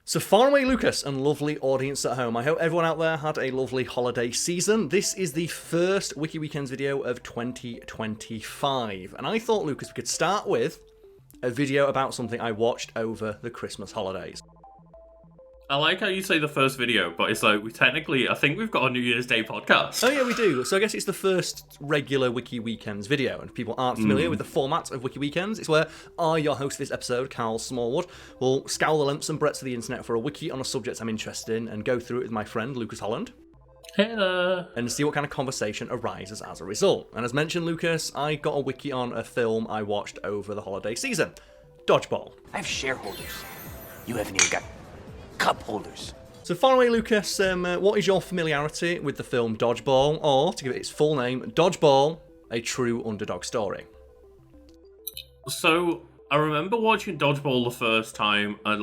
So far away, Lucas, and lovely audience at home. I hope everyone out there had a lovely holiday season. This is the first Wiki Weekends video of 2025. And I thought, Lucas, we could start with a video about something I watched over the Christmas holidays. I like how you say the first video, but it's like, I think we've got a New Year's Day podcast. Oh yeah, we do. So I guess it's the first regular Wiki Weekends video, and if people aren't familiar with the format of Wiki Weekends, it's where I, your host of this episode, Karl Smallwood, will scour the lengths and breadths of the internet for a wiki on a subject I'm interested in and go through it with my friend, Lucas Holland. Hey there. And see what kind of conversation arises as a result. And as mentioned, Lucas, I got a wiki on a film I watched over the holiday season, Dodgeball. I have shareholders. You haven't even got cup holders. So far away, Lucas, what is your familiarity with the film Dodgeball, or, to give it its full name, Dodgeball, a true underdog story? So, I remember watching Dodgeball the first time at,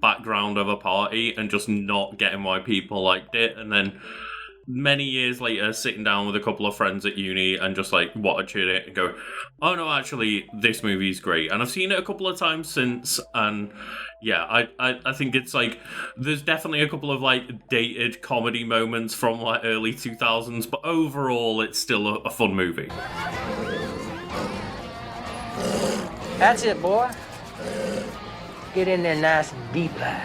background of a party and just not getting why people liked it, and then many years later, sitting down with a couple of friends at uni and just, watching it and go, oh no, actually, this movie's great. And I've seen it a couple of times since, and yeah, I think it's there's definitely a couple of dated comedy moments from early 2000s, but overall it's still a fun movie. That's it, boy. Get in there nice and deep like.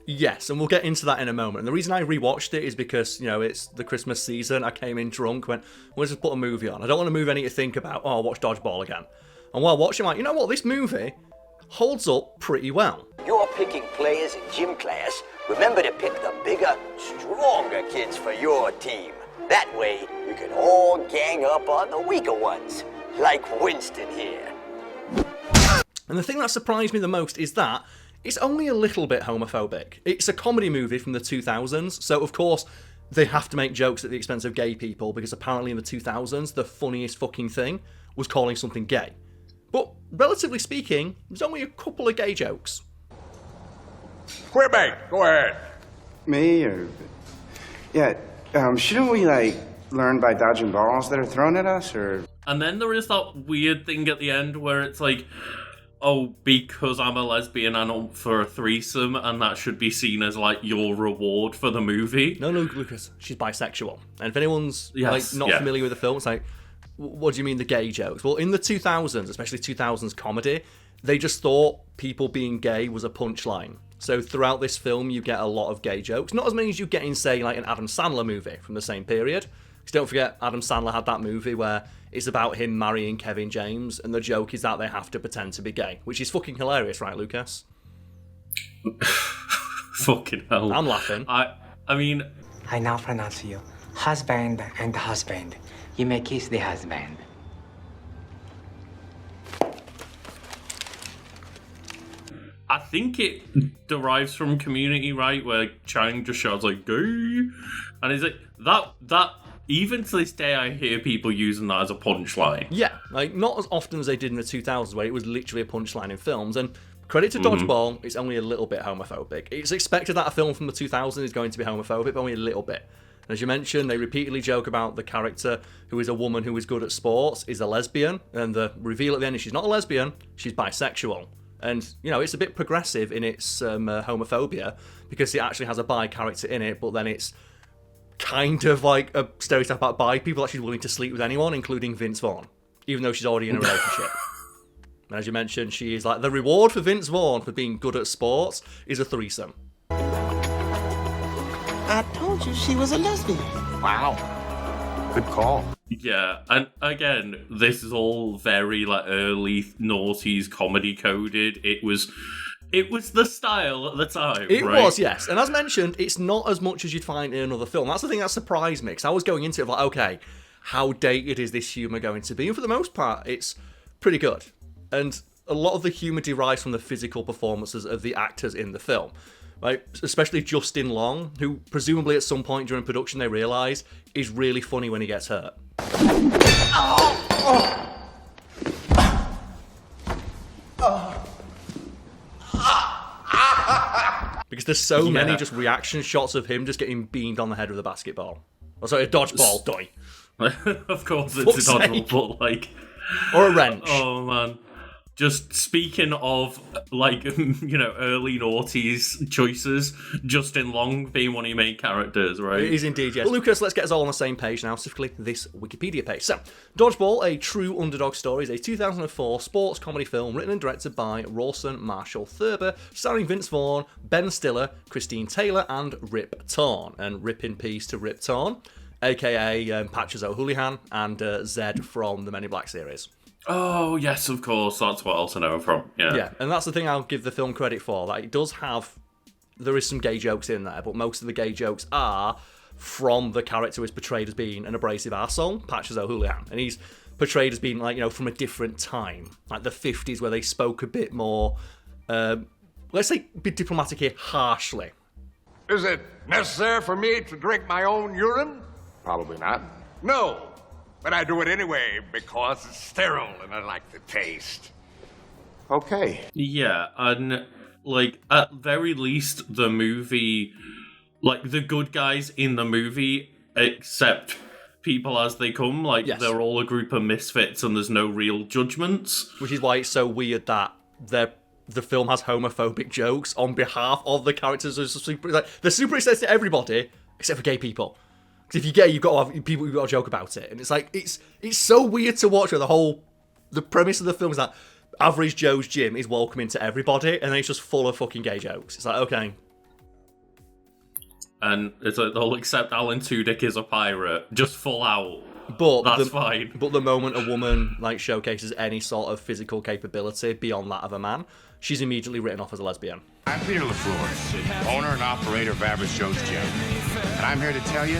Yes, and we'll get into that in a moment. And the reason I rewatched it is because, it's the Christmas season. I came in drunk, went, let's just put a movie on. I don't want a movie I need to think about, I'll watch Dodgeball again. And while watching, I'm like, you know what, this movie holds up pretty well. You're picking players in gym class. Remember to pick the bigger, stronger kids for your team. That way, you can all gang up on the weaker ones, like Winston here. And the thing that surprised me the most is that it's only a little bit homophobic. It's a comedy movie from the 2000s, so of course they have to make jokes at the expense of gay people, because apparently in the 2000s the funniest fucking thing was calling something gay. But relatively speaking, there's only a couple of gay jokes. Quebec, go ahead. Me or... Yeah, shouldn't we, learn by dodging balls that are thrown at us, or... And then there is that weird thing at the end where it's because I'm a lesbian, I'm up for a threesome, and that should be seen as, your reward for the movie. No, Lucas, she's bisexual. And if anyone's, not yeah. familiar with the film, it's what do you mean the gay jokes? Well, in the 2000s, especially 2000s comedy, they just thought people being gay was a punchline. So throughout this film, you get a lot of gay jokes. Not as many as you get in, say, an Adam Sandler movie from the same period. Because don't forget, Adam Sandler had that movie where it's about him marrying Kevin James, and the joke is that they have to pretend to be gay, which is fucking hilarious, right, Lucas? Fucking hell. I'm laughing. I mean... I now pronounce you husband and husband. You may kiss the husband. I think it derives from Community, right? Where Chang just shouts gay. And it's that even to this day I hear people using that as a punchline. Yeah, not as often as they did in the 2000s, where it was literally a punchline in films. And credit to Dodgeball, it's only a little bit homophobic. It's expected that a film from the 2000s is going to be homophobic, but only a little bit. And as you mentioned, they repeatedly joke about the character who is a woman who is good at sports, is a lesbian, and the reveal at the end is she's not a lesbian, she's bisexual. And, it's a bit progressive in its homophobia, because it actually has a bi character in it, but then it's kind of like a stereotype about bi people that she's willing to sleep with anyone, including Vince Vaughn, even though she's already in a relationship. And as you mentioned, she is the reward for Vince Vaughn for being good at sports is a threesome. I told you she was a lesbian. Wow. Good call. Yeah, and again, this is all very early noughties comedy coded. It was the style at the time. It right? was, yes. And as mentioned, it's not as much as you'd find in another film. That's the thing that surprised me, because I was going into it okay, how dated is this humour going to be? And for the most part, it's pretty good. And a lot of the humour derives from the physical performances of the actors in the film. Right? Especially Justin Long, who presumably at some point during production they realise is really funny when he gets hurt. Because there's so many just reaction shots of him just getting beamed on the head with a basketball. Oh, sorry, a dodgeball, doy. Of course it's a dodgeball, but Or a wrench. Oh, man. Just speaking of, like, early noughties choices, Justin Long being one of your main characters, right? It is indeed, yes. Well, Lucas, let's get us all on the same page now, specifically this Wikipedia page. So, Dodgeball, a true underdog story, is a 2004 sports comedy film written and directed by Rawson Marshall Thurber, starring Vince Vaughn, Ben Stiller, Christine Taylor, and Rip Torn. And rip in peace to Rip Torn, a.k.a. Patches O'Houlihan, and Zed from the Men in Black series. Oh, yes, of course. That's what else I know him from. Yeah, and that's the thing I'll give the film credit for. That it does have... There is some gay jokes in there, but most of the gay jokes are from the character who is portrayed as being an abrasive arsehole, Patches O'Houlihan. And he's portrayed as being, like, from a different time. Like the 50s, where they spoke a bit more... let's say, be diplomatic here, harshly. Is it necessary for me to drink my own urine? Probably not. No. But I do it anyway because it's sterile and I like the taste. Okay. Yeah, and, like, at very least, the movie, like, the good guys in the movie accept people as they come. Like, Yes. They're all a group of misfits and there's no real judgments. Which is why it's so weird that the film has homophobic jokes on behalf of the characters. They're super extended to everybody, except for gay people. If you're gay, you've got to have people who've got to joke about it, and it's like it's so weird to watch. Where the premise of the film is that average Joe's gym is welcoming to everybody, and then it's just full of fucking gay jokes. It's like, okay, And it's like they'll accept Alan Tudyk is a pirate, just full out. but That's fine. But the moment a woman like showcases any sort of physical capability beyond that of a man, she's immediately written off as a lesbian. I'm Peter LaFleur, owner and operator of Average Joe's Gym. And I'm here to tell you,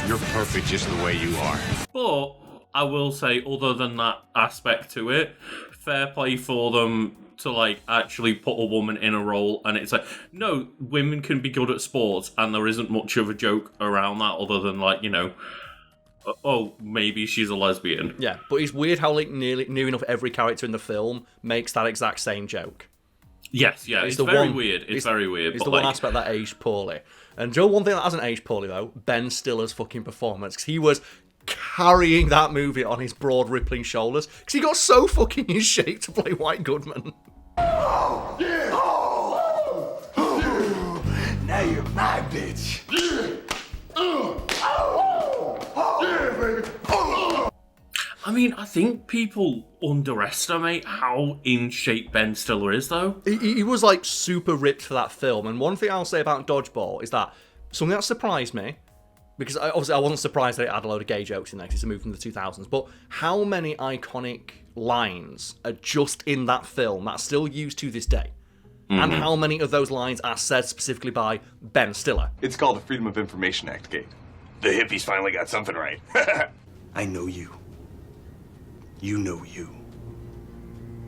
you're perfect just the way you are. But I will say, other than that aspect to it, fair play for them to, like, actually put a woman in a role. And it's like, no, women can be good at sports, and there isn't much of a joke around that other than, like, oh, maybe she's a lesbian. Yeah, but it's weird how like nearly enough every character in the film makes that exact same joke. Yes, yeah, it's very weird. It's very weird. It's but the one aspect that aged poorly. And Joe, one thing that hasn't aged poorly, though, Ben Stiller's fucking performance. Because he was carrying that movie on his broad, rippling shoulders. Because he got so fucking in shape to play White Goodman. Oh, yeah. Oh, now you're my bitch. I mean, I think people underestimate how in shape Ben Stiller is, though. He was, like, super ripped for that film. And one thing I'll say about Dodgeball is that something that surprised me, because obviously I wasn't surprised that it had a load of gay jokes in there, because it's a movie from the 2000s, but how many iconic lines are just in that film that are still used to this day? Mm-hmm. And how many of those lines are said specifically by Ben Stiller? It's called the Freedom of Information Act, Kate. The hippies finally got something right. I know you. You know you.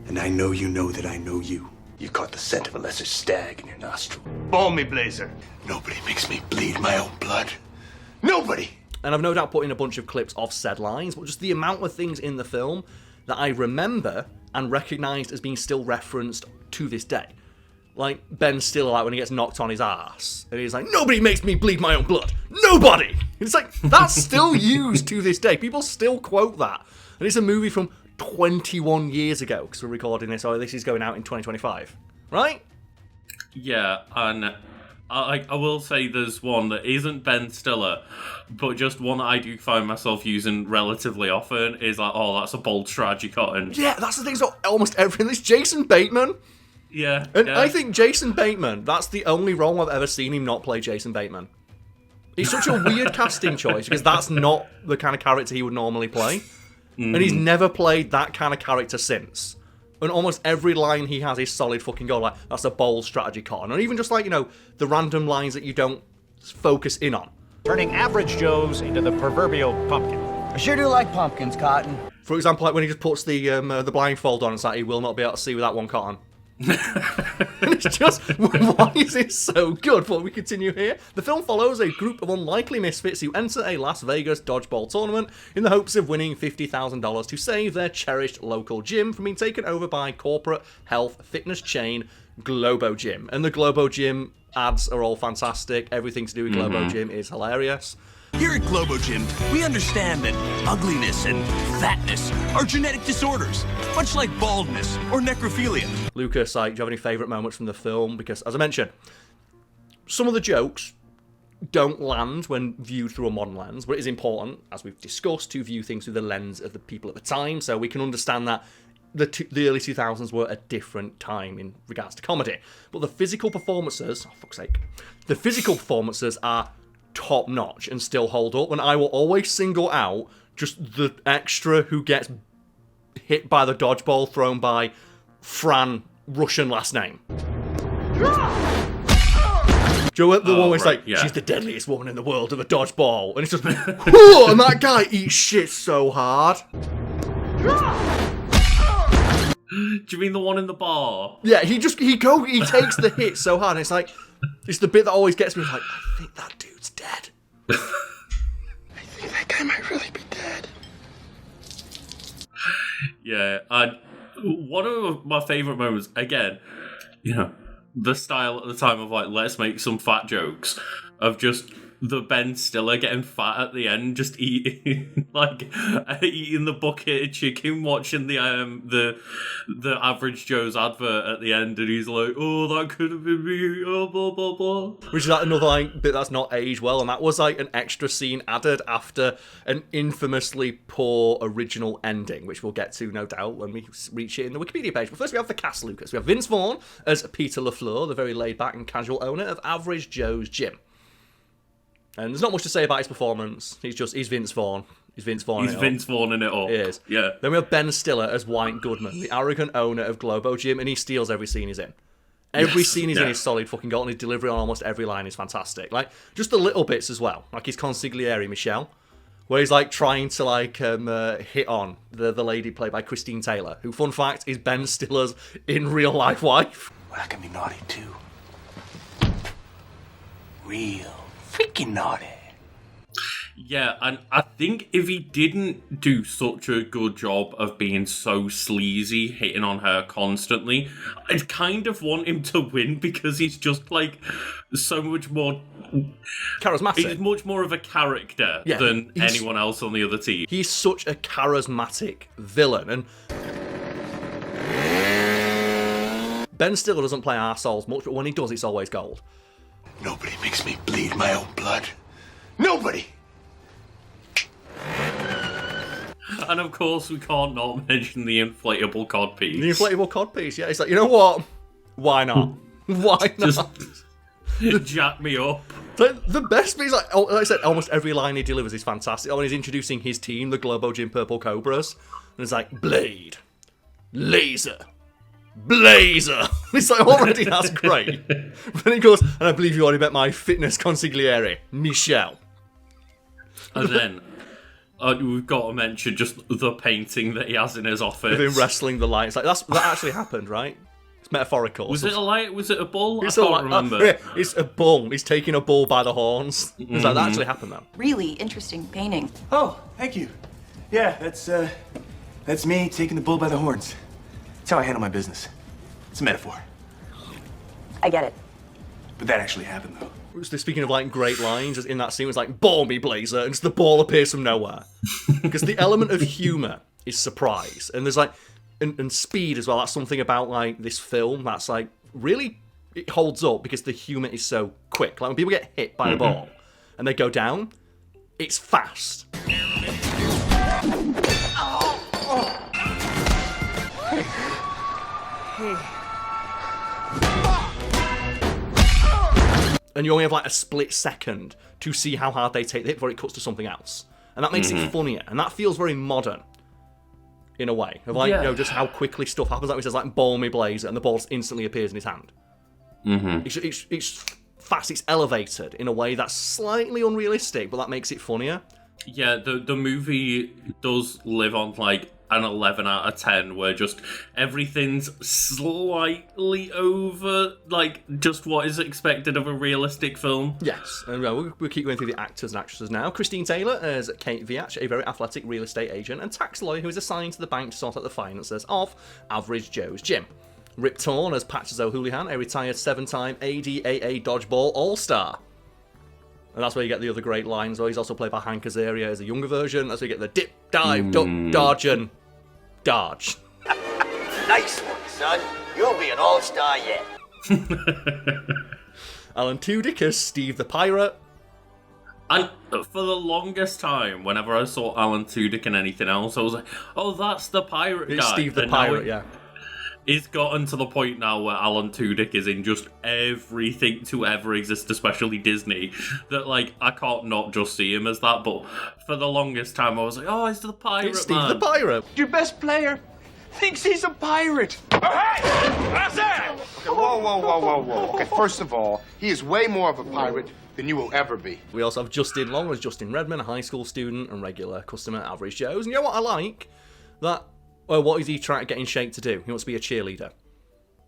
And I know you know that I know you. You've caught the scent of a lesser stag in your nostril. Ball me, Blazer. Nobody makes me bleed my own blood. Nobody! And I've no doubt put in a bunch of clips of said lines, but just the amount of things in the film that I remember and recognised as being still referenced to this day. Like Ben Stiller, like when he gets knocked on his ass, and he's like, "Nobody makes me bleed my own blood. Nobody!" It's like, that's still used to this day. People still quote that. And it's a movie from 21 years ago, because we're recording this, this is going out in 2025. Right? Yeah, and I will say there's one that isn't Ben Stiller, but just one that I do find myself using relatively often is like, oh, that's a bold strategy, Cotton. Yeah, that's the thing. So almost everything. It's Jason Bateman. Yeah. And yeah. I think Jason Bateman, that's the only role I've ever seen him not play Jason Bateman. It's such a weird casting choice, because that's not the kind of character he would normally play. And he's never played that kind of character since. And almost every line he has is solid fucking gold. Like, that's a bold strategy, Cotton. Or even just like, the random lines that you don't focus in on. Turning average Joes into the proverbial pumpkin. I sure do like pumpkins, Cotton. For example, like when he just puts the blindfold on and says, he will not be able to see with that one, Cotton. And it's just, why is it so good? But we continue here. The film follows a group of unlikely misfits who enter a Las Vegas dodgeball tournament in the hopes of winning $50,000 to save their cherished local gym from being taken over by corporate health fitness chain Globo Gym. And the Globo Gym ads are all fantastic. Everything to do with Globo Gym is hilarious. Here at Globo Gym, we understand that ugliness and fatness are genetic disorders, much like baldness or necrophilia. Lucas, like, do you have any favourite moments from the film? Because, as I mentioned, some of the jokes don't land when viewed through a modern lens, but it is important, as we've discussed, to view things through the lens of the people at the time, so we can understand that the early 2000s were a different time in regards to comedy. But the physical performances, oh fuck's sake, the physical performances are top notch and still hold up, and I will always single out just the extra who gets hit by the dodgeball thrown by Fran, Russian last name. Do you know the one where it's like, she's the deadliest woman in the world of a dodgeball, and it's just, whoa, and that guy eats shit so hard. Do you mean the one in the bar? Yeah, he takes the hit so hard, and it's like, it's the bit that always gets me, like, I think that dude's dead. I think that guy might really be dead. Yeah, one of my favourite moments, again, you know, the style at the time of, like, let's make some fat jokes, of just the Ben Stiller getting fat at the end, just eating eating the bucket of chicken, watching the Average Joe's advert at the end, and he's like, "Oh, that could have been me." Oh, blah blah blah. Which is like another bit that's not aged well, and that was like an extra scene added after an infamously poor original ending, which we'll get to no doubt when we reach it in the Wikipedia page. But first, we have the cast. Lucas, we have Vince Vaughn as Peter LaFleur, the very laid back and casual owner of Average Joe's Gym. And there's not much to say about his performance. He's Vince Vaughn. He's Vince Vaughn. He's Vince Vaughn in it all. He is. Yeah. Then we have Ben Stiller as White Goodman, the arrogant owner of Globo Gym, and he steals every scene he's in. Every scene he's in is solid fucking gold, and his delivery on almost every line is fantastic. Like, just the little bits as well. Like his consigliere, Michelle, where he's like trying to like hit on the lady played by Christine Taylor, who, fun fact, is Ben Stiller's in real life wife. Well, I can be naughty too. Real freaking naughty. Yeah, and I think if he didn't do such a good job of being so sleazy, hitting on her constantly, I'd kind of want him to win, because he's just like so much more charismatic. He's much more of a character than anyone else on the other team. He's such a charismatic villain, and Ben Stiller doesn't play arseholes much, but when he does, it's always gold. Nobody makes me bleed my own blood. Nobody! And of course, we can't not mention the inflatable codpiece. The inflatable codpiece, yeah. It's like, you know what? Why not? Why not? Just jack me up. Like, the best bit is, like I said, almost every line he delivers is fantastic. When he's introducing his team, the Globo Gym Purple Cobras, and it's like, Blade, Laser, Blazer. It's like, already that's great. But then he goes, and I believe you already met my fitness consigliere, Michelle. And then we've got to mention just the painting that he has in his office. With him wrestling the lights. Like, that actually happened, right? It's metaphorical. Was it a light? Was it a bull? It's I can't remember. Yeah, it's a bull. He's taking a bull by the horns. It's like, that actually happened, though. Really interesting painting. Oh, thank you. Yeah, that's me taking the bull by the horns. That's how I handle my business. It's a metaphor. I get it. But that actually happened, though. Speaking of like great lines, in that scene, it was like, ball me, Blazer, and just the ball appears from nowhere. Because the element of humour is surprise. And there's like, and speed as well. That's something about like this film that's like, really, it holds up because the humour is so quick. Like when people get hit by a ball and they go down, it's fast. Hey. And you only have like a split second to see how hard they take the hit before it cuts to something else. And that makes it funnier. And that feels very modern, in a way. Of like, you know, just how quickly stuff happens. Like he says, like, ball me, Blazer, and the ball instantly appears in his hand. It's fast, it's elevated in a way that's slightly unrealistic, but that makes it funnier. Yeah, the movie does live on like an 11 out of 10, where just everything's slightly over, like, just what is expected of a realistic film. Yes, and we'll keep going through the actors and actresses now. Christine Taylor as Kate Viach, a very athletic real estate agent and tax lawyer who is assigned to the bank to sort out the finances of Average Joe's Gym. Rip Torn as Patches O'Houlihan, a retired 7-time ADAA Dodgeball All-Star. And that's where you get the other great lines. He's also played by Hank Azaria as a younger version. That's where you get the dip, dive, duck, dodge, and dodge. Nice one, son. You'll be an all-star yet. Alan Tudyk as Steve the Pirate. And for the longest time, whenever I saw Alan Tudyk in anything else, I was like, oh, that's the pirate guy. It's Steve the Pirate, yeah. It's gotten to the point now where Alan Tudyk is in just everything to ever exist, especially Disney, that, like, I can't not just see him as that, but for the longest time I was like, oh, he's the pirate, It's Steve the Pirate. Your best player thinks he's a pirate. Oh, hey! That's it! Okay, whoa. Okay, first of all, he is way more of a pirate than you will ever be. We also have Justin Long as Justin Redman, a high school student and regular customer at Average Joe's. And you know what I like? That, well, what is he trying to get in shape to do? He wants to be a cheerleader.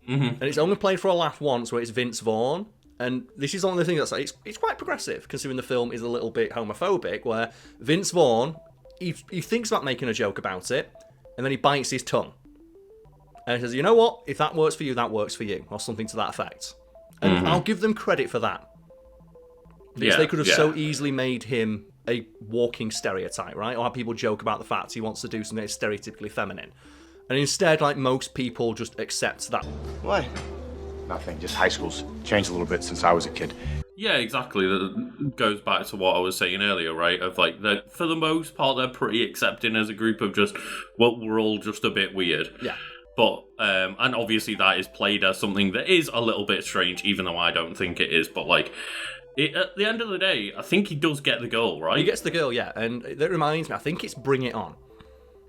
Mm-hmm. And it's only played for a laugh once, where it's Vince Vaughn. And this is one of the things that's like, it's quite progressive, considering the film is a little bit homophobic, where Vince Vaughn, he thinks about making a joke about it, and then he bites his tongue. And he says, you know what? If that works for you, that works for you. Or something to that effect. And I'll give them credit for that. Because they could have so easily made him a walking stereotype, right? Or have people joke about the fact he wants to do something that's stereotypically feminine. And instead, like, most people just accept that. What? Nothing, just high school's changed a little bit since I was a kid. Yeah, exactly. That goes back to what I was saying earlier, right? Of like, that for the most part, they're pretty accepting as a group of just, well, we're all just a bit weird. Yeah. But, and obviously that is played as something that is a little bit strange, even though I don't think it is. But, like, at the end of the day, I think he does get the girl, right? He gets the girl, yeah. And that reminds me, I think it's Bring It On,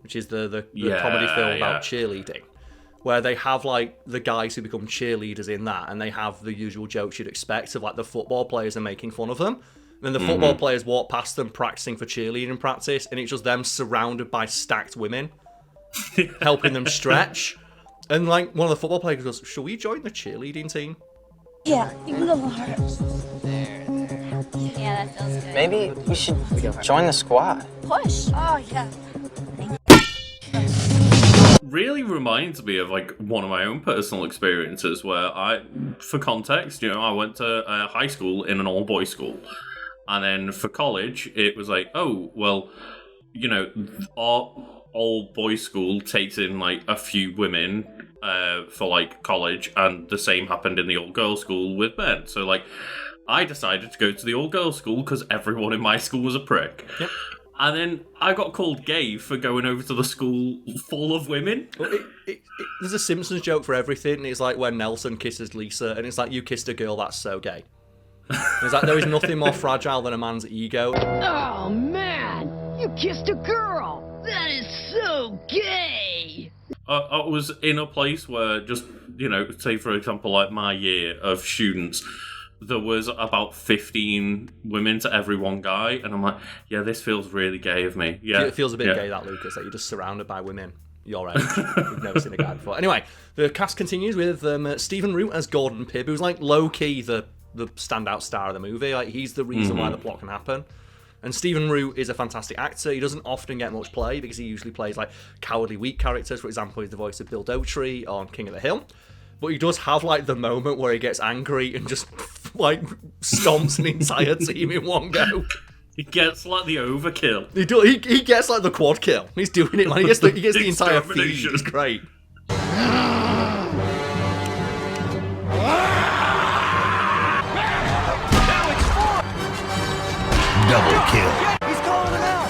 which is the comedy film about cheerleading, where they have, like, the guys who become cheerleaders in that, and they have the usual jokes you'd expect of, like, the football players are making fun of them. And then the football players walk past them practicing for cheerleading practice, and it's just them surrounded by stacked women, helping them stretch. And, like, one of the football players goes, shall we join the cheerleading team? Yeah, even a little harder. Yeah, that feels good. Maybe we should join the squad. Push. Oh, yeah. Really reminds me of, like, one of my own personal experiences where for context, you know, I went to high school in an all-boys school. And then for college, it was like, oh, well, you know, our all-boys school takes in, like, a few women for, like, college, and the same happened in the all-girls school with men. So, like, I decided to go to the all-girls school because everyone in my school was a prick. Yep. And then I got called gay for going over to the school full of women. Well, there's a Simpsons joke for everything, and it's like when Nelson kisses Lisa, and it's like, you kissed a girl, that's so gay. It's like, there is nothing more fragile than a man's ego. Oh, man! You kissed a girl! That is so gay! I was in a place where just, you know, say for example, like my year of students, there was about 15 women to every one guy, and I'm like, yeah, this feels really gay of me. Yeah, it feels a bit gay, that, Lucas, that you're just surrounded by women your age. We've never seen a guy before. Anyway, the cast continues with Stephen Root as Gordon Pibb, who's like low-key the standout star of the movie. Like, he's the reason why the plot can happen. And Stephen Root is a fantastic actor. He doesn't often get much play because he usually plays like cowardly weak characters. For example, he's the voice of Bill Dotrey on King of the Hill. But he does have like the moment where he gets angry and just like stomps an entire team in one go. He gets like the overkill. He gets like the quad kill. He's doing it, man. He gets the entire feed. It's great. Double kill. He's calling him out.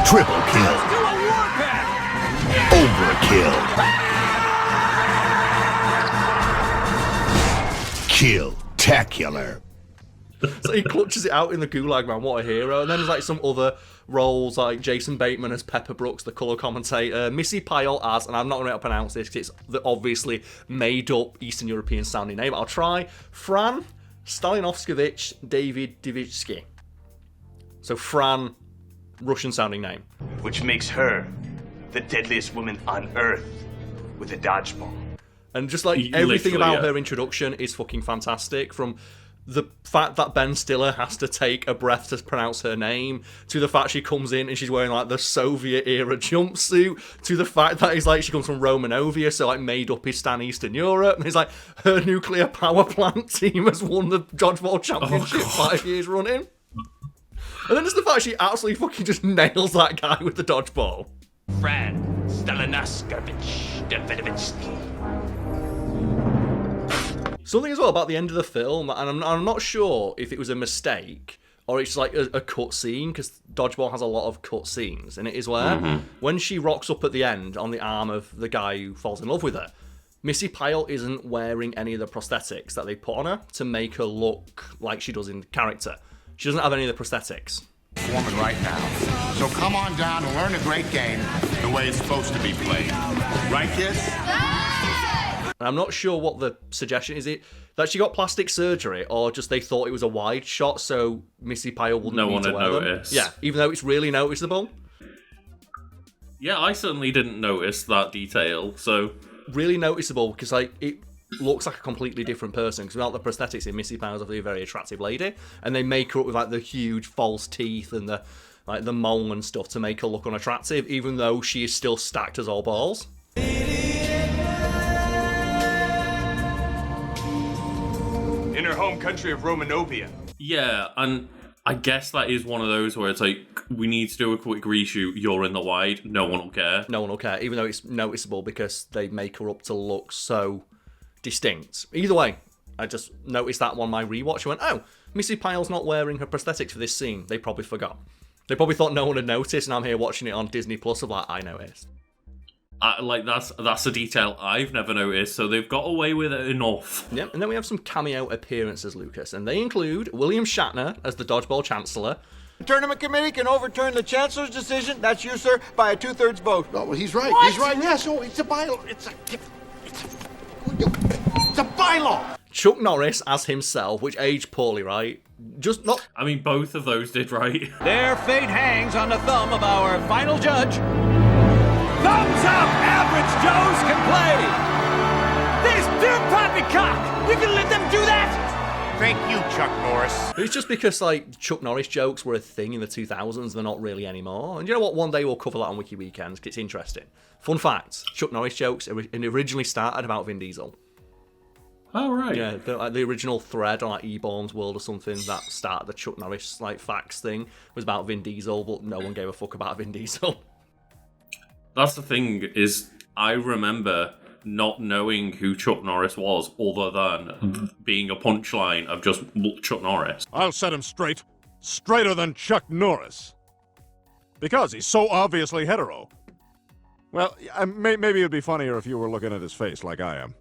Triple kill. Let's do a warpath. Overkill. Kill-tacular. So he clutches it out in the Gulag, man. What a hero. And then there's like some other roles, like Jason Bateman as Pepper Brooks, the colour commentator, Missy Pyle as, and I'm not going to pronounce this because it's the obviously made up Eastern European sounding name. I'll try. Fran Stalinovskevich David Divitsky. So Fran, Russian sounding name. Which makes her the deadliest woman on Earth with a dodgeball. And just like everything about her introduction is fucking fantastic. From the fact that Ben Stiller has to take a breath to pronounce her name, to the fact she comes in and she's wearing like the Soviet era jumpsuit, to the fact that it's like she comes from Romanovia, so like made up Istan Eastern Europe, and it's like her nuclear power plant team has won the Dodgeball Championship 5 years running. And then just the fact she absolutely fucking just nails that guy with the dodgeball. Fran Stalinaskevich Davidovitsky. Something as well about the end of the film, and I'm not sure if it was a mistake or it's like a cut scene, because Dodgeball has a lot of cut scenes, and it is where when she rocks up at the end on the arm of the guy who falls in love with her, Missy Pyle isn't wearing any of the prosthetics that they put on her to make her look like she does in character. She doesn't have any of the prosthetics. Performing right now. So come on down and learn a great game the way it's supposed to be played. Right, kids? And I'm not sure what the suggestion is. It that she got plastic surgery, or just they thought it was a wide shot, so Missy Pyle wouldn't No need one to had wear them. noticed. Yeah, even though it's really noticeable. Yeah, I certainly didn't notice that detail. So really noticeable because like it looks like a completely different person. Because without the prosthetics, in Missy Pyle's obviously a very attractive lady, and they make her up with like the huge false teeth and the mole and stuff to make her look unattractive, even though she is still stacked as all balls. In her home country of Romanovia. yeah, and I guess that is one of those where it's like, we need to do a quick reshoot, you're in the wide, no one will care. No one will care, even though it's noticeable because they make her up to look so distinct. Either way, I just noticed that one my rewatch. I went, oh, Missy Pyle's not wearing her prosthetics for this scene. They probably forgot. They probably thought no one had noticed, and I'm here watching it on Disney Plus of like, I noticed. That's a detail I've never noticed, so they've got away with it enough. Yep, and then we have some cameo appearances, Lucas, and they include William Shatner as the Dodgeball Chancellor. The tournament committee can overturn the chancellor's decision, that's you, sir, by a 2/3 vote. Oh, well, he's right. What? He's right. Yes, it's a bylaw. It's a bylaw. Chuck Norris as himself, which aged poorly, right? Just not. I mean, both of those did right. Their fate hangs on the thumb of our final judge. Thumbs up, average Joes can play. This dear poppycock, you can let them do that? Thank you, Chuck Norris. It's just because like Chuck Norris jokes were a thing in the 2000s, they're not really anymore. And you know what? One day we'll cover that on Wiki Weekends because it's interesting. Fun fact: Chuck Norris jokes originally started about Vin Diesel. Oh right. Yeah, the original thread on like E-Bombs World or something that started the Chuck Norris like facts thing was about Vin Diesel, but no one gave a fuck about Vin Diesel. That's the thing, is I remember not knowing who Chuck Norris was, other than being a punchline of just Chuck Norris. I'll set him straight. Straighter than Chuck Norris. Because he's so obviously hetero. Well, maybe it'd be funnier if you were looking at his face like I am.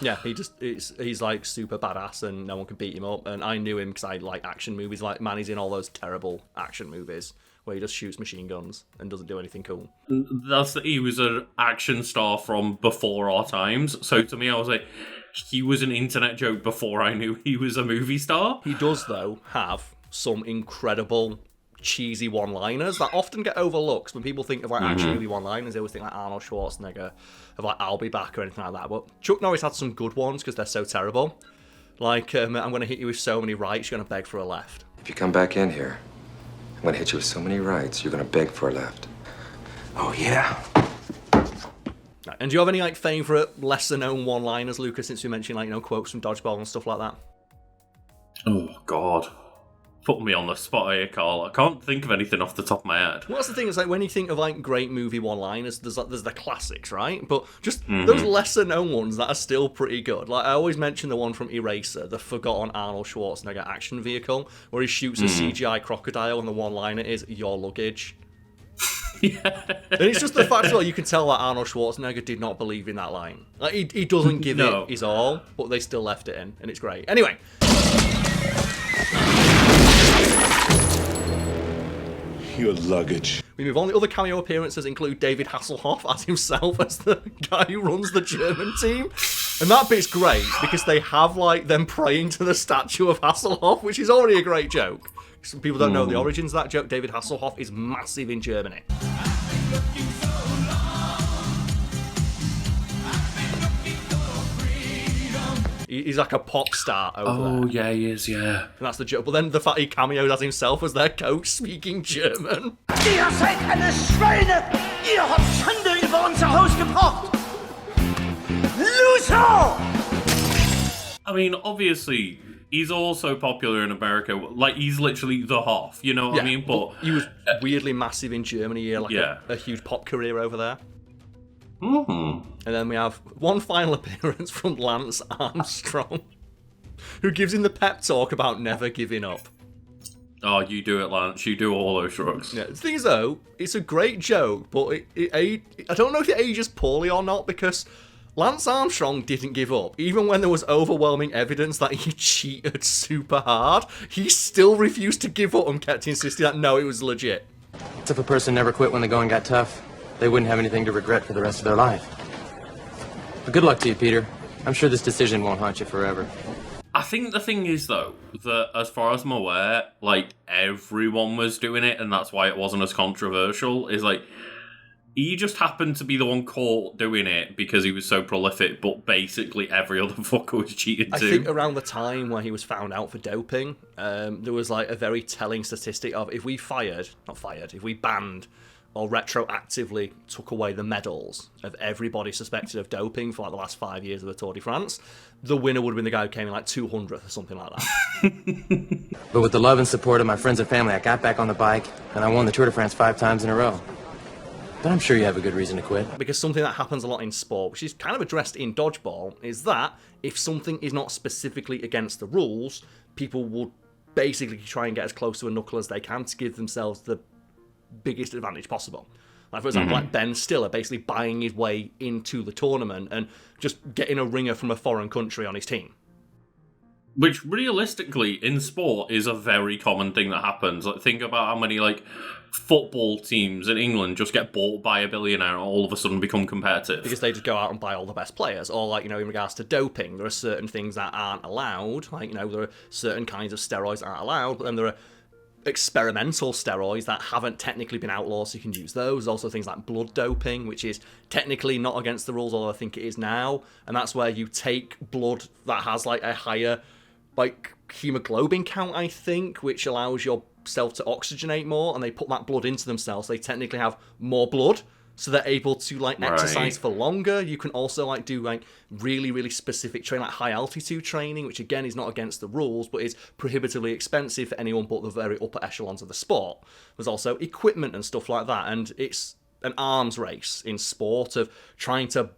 Yeah, he's like super badass and no one can beat him up. And I knew him because I like action movies. Like, man, he's in all those terrible action movies where he just shoots machine guns and doesn't do anything cool. He was an action star from before our times. So to me, I was like, he was an internet joke before I knew he was a movie star. He does, though, have some incredible cheesy one-liners that often get overlooked. When people think of like action movie one-liners, they always think like Arnold Schwarzenegger, of like I'll be back or anything like that. But Chuck Norris had some good ones because they're so terrible. Like, I'm going to hit you with so many rights, you're going to beg for a left. If you come back in here, I'm going to hit you with so many rights, you're going to beg for a left. Oh, yeah. Right, and do you have any like favourite lesser-known one-liners, Lucas, since we mentioned like, you know, quotes from Dodgeball and stuff like that? Oh, God. Put me on the spot here, Karl. I can't think of anything off the top of my head. Well, that's the thing, is like when you think of like great movie one-liners, there's the classics, right? But just those lesser-known ones that are still pretty good. Like I always mention the one from Eraser, the forgotten Arnold Schwarzenegger action vehicle, where he shoots a CGI crocodile and the one-liner is "your luggage." Yeah. And it's just the fact that you can tell that Arnold Schwarzenegger did not believe in that line. Like he doesn't give it his all, but they still left it in, and it's great. Anyway. Your luggage. We move on. The other cameo appearances include David Hasselhoff as himself as the guy who runs the German team. And that bit's great because they have like them praying to the statue of Hasselhoff, which is already a great joke. Some people don't know the origins of that joke. David Hasselhoff is massive in Germany. He's like a pop star over there. Oh, yeah, he is, yeah. And that's the joke. But then the fact he cameos as himself as their coach speaking German. Ihr seid eine Schweine! Ihr habt Schande über unser Haus gebracht! Loser! I mean, obviously, he's also popular in America. Like, he's literally the Hoff, you know what I mean? But he was weirdly massive in Germany. He had like a huge pop career over there. Mm-hmm. And then we have one final appearance from Lance Armstrong, who gives him the pep talk about never giving up. Oh, you do it, Lance. You do all those drugs. Yeah, the thing is, though, it's a great joke, but I don't know if it ages poorly or not, because Lance Armstrong didn't give up. Even when there was overwhelming evidence that he cheated super hard, he still refused to give up and kept insisting that, no, it was legit. It's if a person never quit when the going got tough, they wouldn't have anything to regret for the rest of their life. But good luck to you, Peter. I'm sure this decision won't haunt you forever. I think the thing is, though, that as far as I'm aware, like, everyone was doing it, and that's why it wasn't as controversial, is, like, he just happened to be the one caught doing it because he was so prolific, but basically every other fucker was cheating too. I think around the time when he was found out for doping, there was, like, a very telling statistic of if we banned or retroactively took away the medals of everybody suspected of doping for like the last 5 years of the Tour de France, the winner would have been the guy who came in like 200th or something like that. But with the love and support of my friends and family, I got back on the bike, and I won the Tour de France 5 times in a row. But I'm sure you have a good reason to quit. Because something that happens a lot in sport, which is kind of addressed in Dodgeball, is that if something is not specifically against the rules, people will basically try and get as close to a knuckle as they can to give themselves the biggest advantage possible. Like, for example, like Ben Stiller basically buying his way into the tournament and just getting a ringer from a foreign country on his team. Which, realistically, in sport, is a very common thing that happens. Like, think about how many, like, football teams in England just get bought by a billionaire and all of a sudden become competitive. Because they just go out and buy all the best players. Or, like, you know, in regards to doping, there are certain things that aren't allowed. Like, you know, there are certain kinds of steroids that aren't allowed, but then there are experimental steroids that haven't technically been outlawed, so you can use those. There's also things like blood doping, which is technically not against the rules, although I think it is now. And that's where you take blood that has, like, a higher, like, hemoglobin count, I think, which allows yourself to oxygenate more, and they put that blood into themselves. So they technically have more blood, so they're able to, like, exercise for longer. You can also, like, do, like, really, really specific training, like high-altitude training, which, again, is not against the rules, but is prohibitively expensive for anyone but the very upper echelons of the sport. There's also equipment and stuff like that, and it's an arms race in sport of trying to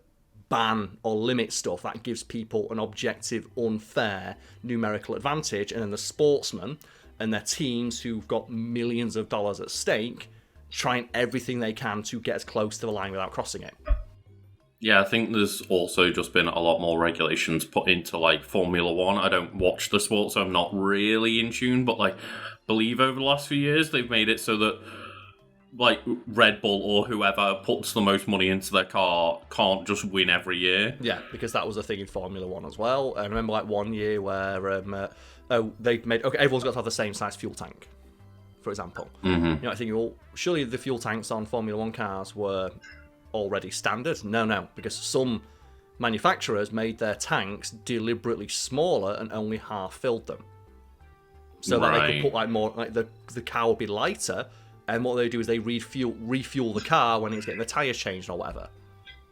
ban or limit stuff that gives people an objective, unfair numerical advantage, and then the sportsmen and their teams who've got millions of dollars at stake trying everything they can to get as close to the line without crossing it. Yeah, I think there's also just been a lot more regulations put into, like, Formula 1. I don't watch the sport, so I'm not really in tune, but, like, believe over the last few years they've made it so that, like, Red Bull or whoever puts the most money into their car can't just win every year. Yeah, because that was a thing in Formula 1 as well. I remember, like, one year where they made... Okay, everyone's got to have the same size fuel tank, for example. Mm-hmm. You know, I think, well, surely the fuel tanks on Formula 1 cars were already standard. No, because some manufacturers made their tanks deliberately smaller and only half filled them. So that they could put, like, more... Like, the car would be lighter, and what they do is they refuel the car when it's getting the tyres changed or whatever.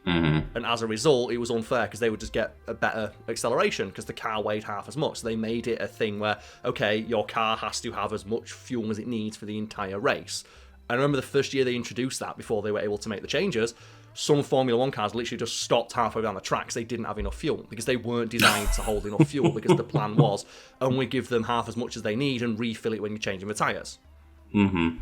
Mm-hmm. And as a result, it was unfair because they would just get a better acceleration because the car weighed half as much. So they made it a thing where, okay, your car has to have as much fuel as it needs for the entire race. I remember the first year they introduced that before they were able to make the changes, some Formula 1 cars literally just stopped halfway down the track because they didn't have enough fuel, because they weren't designed to hold enough fuel, because the plan was only give them half as much as they need and refill it when you're changing the tyres. Mm-hmm.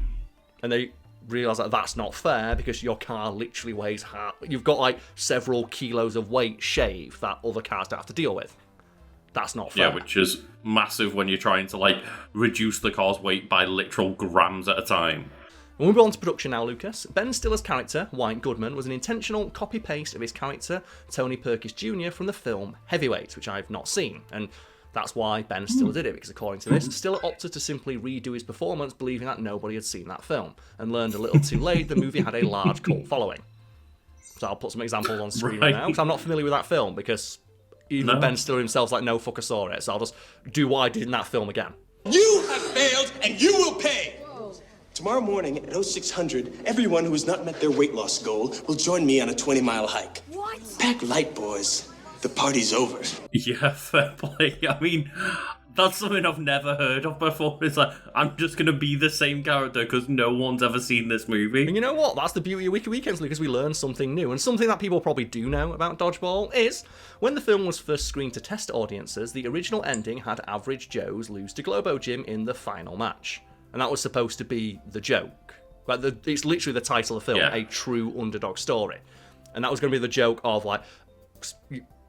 And they realise that that's not fair because your car literally weighs half. You've got, like, several kilos of weight shaved that other cars don't have to deal with. That's not fair. Yeah, which is massive when you're trying to, like, reduce the car's weight by literal grams at a time. We'll move on to production now, Lucas. Ben Stiller's character, White Goodman, was an intentional copy-paste of his character, Tony Perkis Jr., from the film Heavyweight, which I've not seen. And that's why Ben Stiller did it, because according to this, Stiller opted to simply redo his performance, believing that nobody had seen that film, and learned a little too late the movie had a large cult following. So I'll put some examples on screen right now, because I'm not familiar with that film, because even Ben Stiller himself's like, no fucker saw it, so I'll just do what I did in that film again. You have failed, and you will pay! Tomorrow morning at 0600, everyone who has not met their weight loss goal will join me on a 20-mile hike. What? Pack light, boys. The party's over. Yeah, fair play. I mean, That's something I've never heard of before. It's like, I'm just going to be the same character because no one's ever seen this movie. And you know what? That's the beauty of Wiki Weekends, because we learn something new. And something that people probably do know about Dodgeball is, when the film was first screened to test audiences, the original ending had Average Joes lose to Globo Gym in the final match. And that was supposed to be the joke. Like, it's literally the title of the film, a true underdog story. And that was going to be the joke of, like,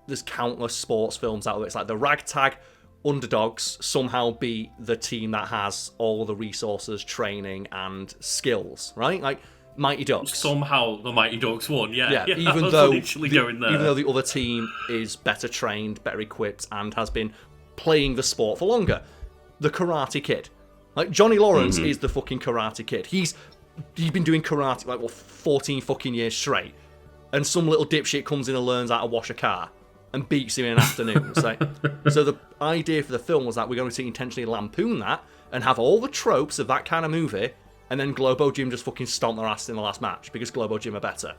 there's countless sports films out there. It's like the ragtag underdogs somehow beat the team that has all the resources, training, and skills, right? Like Mighty Ducks. Somehow the Mighty Ducks won, yeah. Even though the other team is better trained, better equipped, and has been playing the sport for longer. The Karate Kid. Like, Johnny Lawrence is the fucking Karate Kid. He's been doing karate, 14 fucking years straight. And some little dipshit comes in and learns how to wash a car and beats him in an afternoon. So the idea for the film was that we're going to intentionally lampoon that and have all the tropes of that kind of movie, and then Globo Gym just fucking stomp their ass in the last match because Globo Gym are better.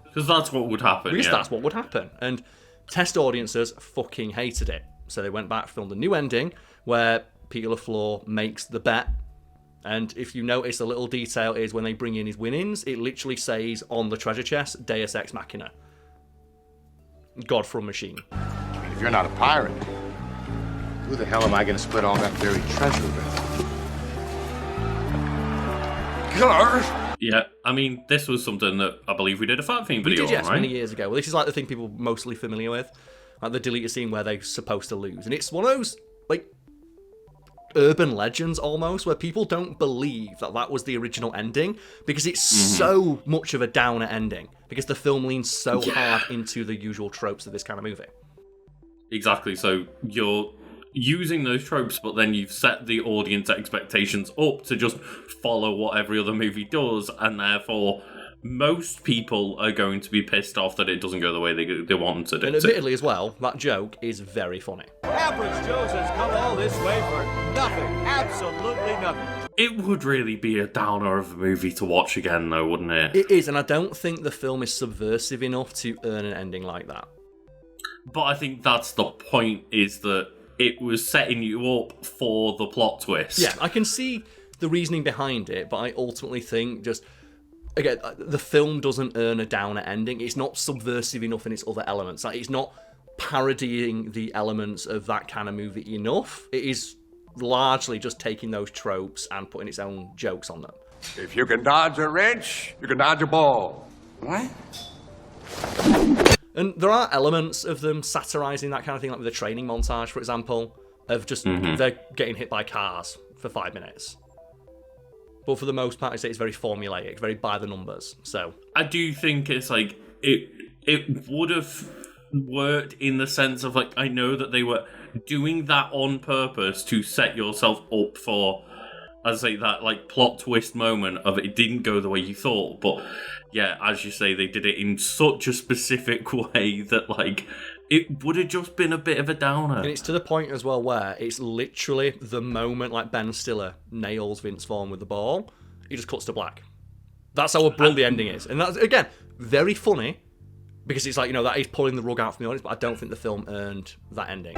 Because that's what would happen. Because that's what would happen. And test audiences fucking hated it. So they went back, filmed a new ending where Peter LaFleur makes the bet. And if you notice, the little detail is when they bring in his winnings, it literally says on the treasure chest, Deus Ex Machina. God from machine. I mean, if you're not a pirate, who the hell am I going to split all that buried treasure with? Karl! Yeah, I mean, this was something that I believe we did a Fat Theme video we did, yes, on, right? many years ago. Well, this is like the thing people are mostly familiar with. Like the deleted scene where they're supposed to lose. And it's one of those, like, urban legends almost, where people don't believe that that was the original ending because it's so much of a downer ending because the film leans so hard into the usual tropes of this kind of movie. Exactly. So you're using those tropes, but then you've set the audience expectations up to just follow what every other movie does, and therefore most people are going to be pissed off that it doesn't go the way they want to do. And admittedly as well, that joke is very funny. Average Joe's has come all this way for nothing. Absolutely nothing. It would really be a downer of a movie to watch again, though, wouldn't it? It is, and I don't think the film is subversive enough to earn an ending like that. But I think that's the point, is that it was setting you up for the plot twist. Yeah, I can see the reasoning behind it, but I ultimately think just... Again, the film doesn't earn a downer ending. It's not subversive enough in its other elements. Like, it's not parodying the elements of that kind of movie enough. It is largely just taking those tropes and putting its own jokes on them. If you can dodge a wrench, you can dodge a ball. What? And there are elements of them satirising that kind of thing, like with the training montage, for example, of just they're getting hit by cars for 5 minutes. But for the most part, I'd say it's very formulaic, very by the numbers. So I do think it's like it would have worked in the sense of, like, I know that they were doing that on purpose to set yourself up for, as I say, that like plot twist moment of it didn't go the way you thought. But yeah, as you say, they did it in such a specific way that like it would have just been a bit of a downer. And it's to the point as well where it's literally the moment like Ben Stiller nails Vince Vaughn with the ball, he just cuts to black. That's how abrupt the ending is. And that's, again, very funny, because it's like, you know, that is pulling the rug out from the audience, but I don't think the film earned that ending.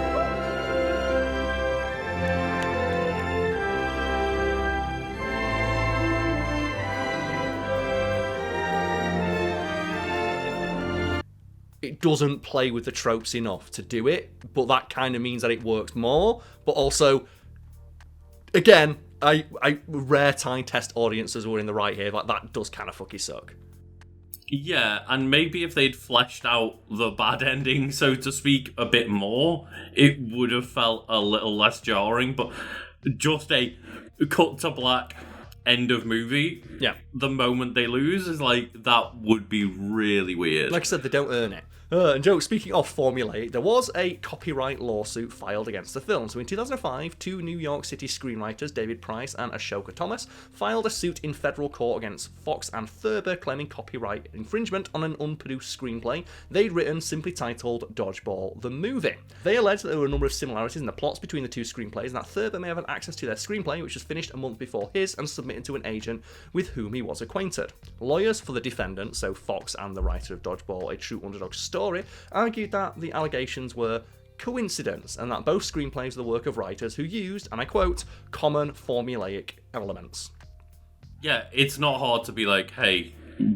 It doesn't play with the tropes enough to do it, but that kind of means that it works more. But also, again, I rare time test audiences were in the right here. Like, that does kind of fucking suck. Yeah, and maybe if they'd fleshed out the bad ending, so to speak, a bit more, it would have felt a little less jarring. But just a cut to black end of movie, yeah, the moment they lose is like, that would be really weird. Like I said, they don't earn it. And Joe, speaking of formulaic, there was a copyright lawsuit filed against the film. So in 2005, two New York City screenwriters, David Price and Ashoka Thomas, filed a suit in federal court against Fox and Thurber, claiming copyright infringement on an unproduced screenplay they'd written simply titled Dodgeball the Movie. They alleged that there were a number of similarities in the plots between the two screenplays, and that Thurber may have had access to their screenplay, which was finished a month before his and submitted to an agent with whom he was acquainted. Lawyers for the defendant, so Fox and the writer of Dodgeball, A True Underdog Story, argued that the allegations were coincidence and that both screenplays were the work of writers who used, and I quote, common formulaic elements. Yeah, it's not hard to be like, hey,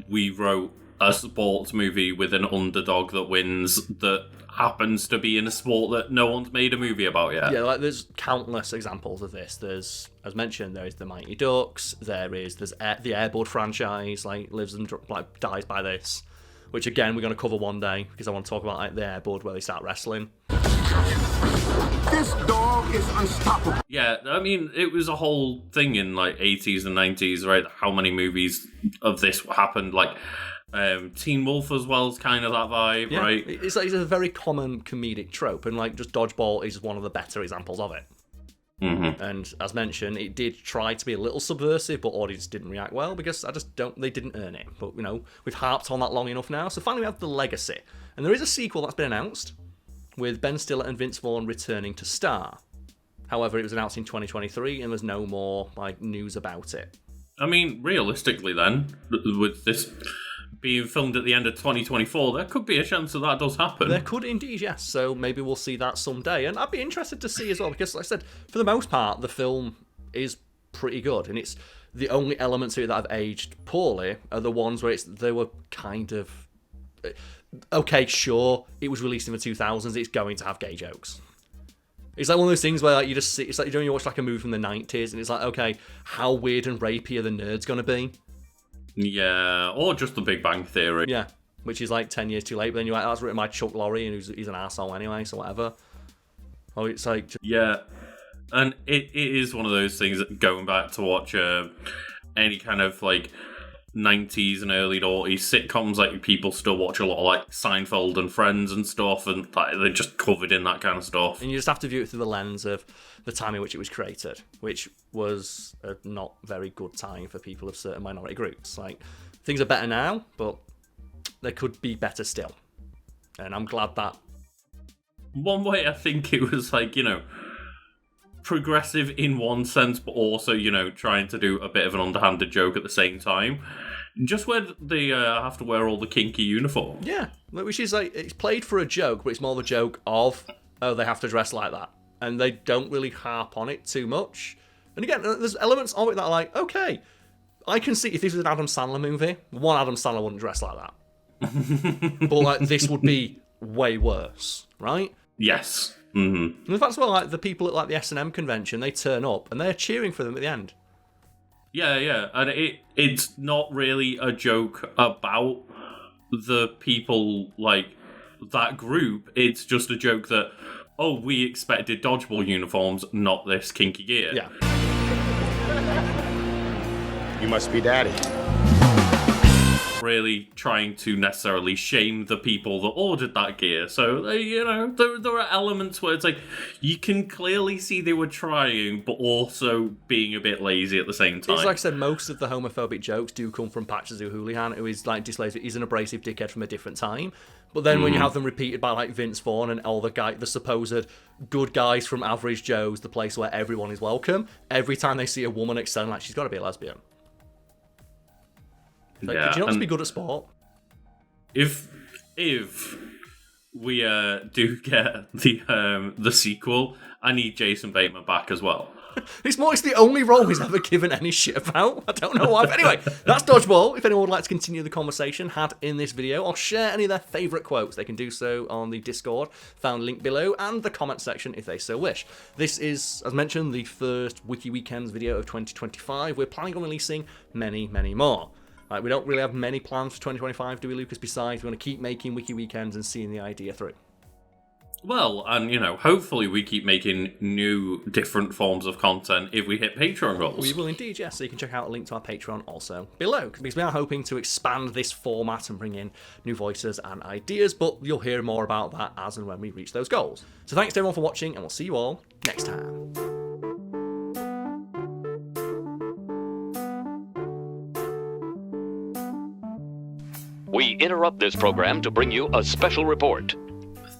we wrote a sports movie with an underdog that wins that happens to be in a sport that no one's made a movie about yet. Yeah, like there's countless examples of this. There's, as mentioned, there is the Mighty Ducks. There's the Air Bud franchise, like lives and like dies by this, which again we're going to cover one day because I want to talk about like the Air Bud where they start wrestling. This dog is unstoppable. Yeah, I mean, it was a whole thing in like 80s and 90s, right? How many movies of this happened? Like Teen Wolf as well is kind of that vibe, Yeah, right? It's a very common comedic trope, and like just Dodgeball is one of the better examples of it. Mm-hmm. And as mentioned, it did try to be a little subversive, but audience didn't react well because they didn't earn it. But you know, we've harped on that long enough now, so finally we have The Legacy, and there is a sequel that's been announced with Ben Stiller and Vince Vaughn returning to star. However, it was announced in 2023, and there's no more like news about it. I mean, realistically, then with this being filmed at the end of 2024, there could be a chance that does happen. There could indeed, yes. So maybe we'll see that someday. And I'd be interested to see as well, because like I said, for the most part, the film is pretty good. And it's the only elements of it that have aged poorly are the ones where they were kind of... Okay, sure, it was released in the 2000s, it's going to have gay jokes. It's like one of those things where like, you just see... It's like you watch like a movie from the 90s, and it's like, okay, how weird and rapey are the nerds going to be? Yeah, or just The Big Bang Theory. Yeah, which is like 10 years too late, but then you're like, that's written by Chuck Lorre, and he's an arsehole anyway, so whatever. Oh, it's like... Yeah, and it is one of those things that going back to watch any kind of like 90s and early 90s sitcoms, like people still watch a lot of like Seinfeld and Friends and stuff, and like, they're just covered in that kind of stuff. And you just have to view it through the lens of the time in which it was created, which was a not very good time for people of certain minority groups. Like, things are better now, but they could be better still. And I'm glad that... One way I think it was like, you know, progressive in one sense, but also, you know, trying to do a bit of an underhanded joke at the same time. Just where they have to wear all the kinky uniforms. Yeah, which is like, it's played for a joke, but it's more of a joke of, oh, they have to dress like that. And they don't really harp on it too much. And again, there's elements of it that are like, okay, I can see if this was an Adam Sandler movie, one Adam Sandler wouldn't dress like that. But like, this would be way worse, right? Yes. Mm-hmm. And the fact as well, like the people at like the S&M convention, they turn up and they're cheering for them at the end. Yeah, and it's not really a joke about the people like that group. It's just a joke that, oh, we expected dodgeball uniforms, not this kinky gear. Yeah. You must be daddy. Really trying to necessarily shame the people that ordered that gear. So, they, you know, there are elements where it's like, you can clearly see they were trying, but also being a bit lazy at the same time. It's like I said, most of the homophobic jokes do come from Patches O'Houlihan, who is like displays he's an abrasive dickhead from a different time. But then when you have them repeated by like Vince Vaughn and all the supposed good guys from Average Joe's, the place where everyone is welcome, every time they see a woman excelling, like, she's got to be a lesbian. Like, yeah, could you not just be good at sport? If we do get the sequel, I need Jason Bateman back as well. It's the only role he's ever given any shit about. I don't know why. But anyway, that's Dodgeball. If anyone would like to continue the conversation had in this video or share any of their favourite quotes, they can do so on the Discord, found link below, and the comment section if they so wish. This is, as mentioned, the first Wiki Weekends video of 2025. We're planning on releasing many, many more. Like, we don't really have many plans for 2025, do we, Lucas? Besides, we want to keep making Wiki Weekends and seeing the idea through. Well, and, hopefully we keep making new, different forms of content if we hit Patreon goals. We will indeed, yes. So you can check out a link to our Patreon also below, because we are hoping to expand this format and bring in new voices and ideas, but you'll hear more about that as and when we reach those goals. So thanks to everyone for watching, and we'll see you all next time. We interrupt this program to bring you a special report.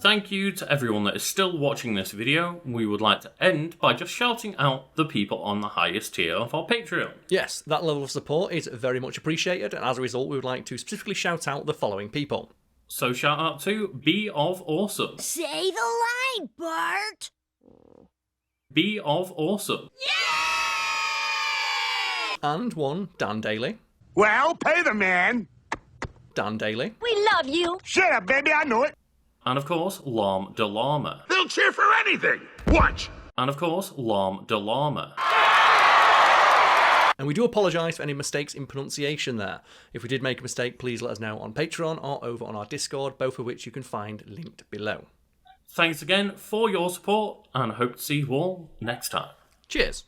Thank you to everyone that is still watching this video. We would like to end by just shouting out the people on the highest tier of our Patreon. Yes, that level of support is very much appreciated, and as a result, we would like to specifically shout out the following people. So shout out to Be of Awesome. Say the line, Bart! Be of Awesome. And one, Dan Daly. Well, pay the man. Dan Daly. We love you! Shut up, baby, I know it. And of course, Lam de Llama. They'll cheer for anything. Watch. And of course, Lam de Llama. And we do apologise for any mistakes in pronunciation there. If we did make a mistake, please let us know on Patreon or over on our Discord, both of which you can find linked below. Thanks again for your support, and I hope to see you all next time. Cheers.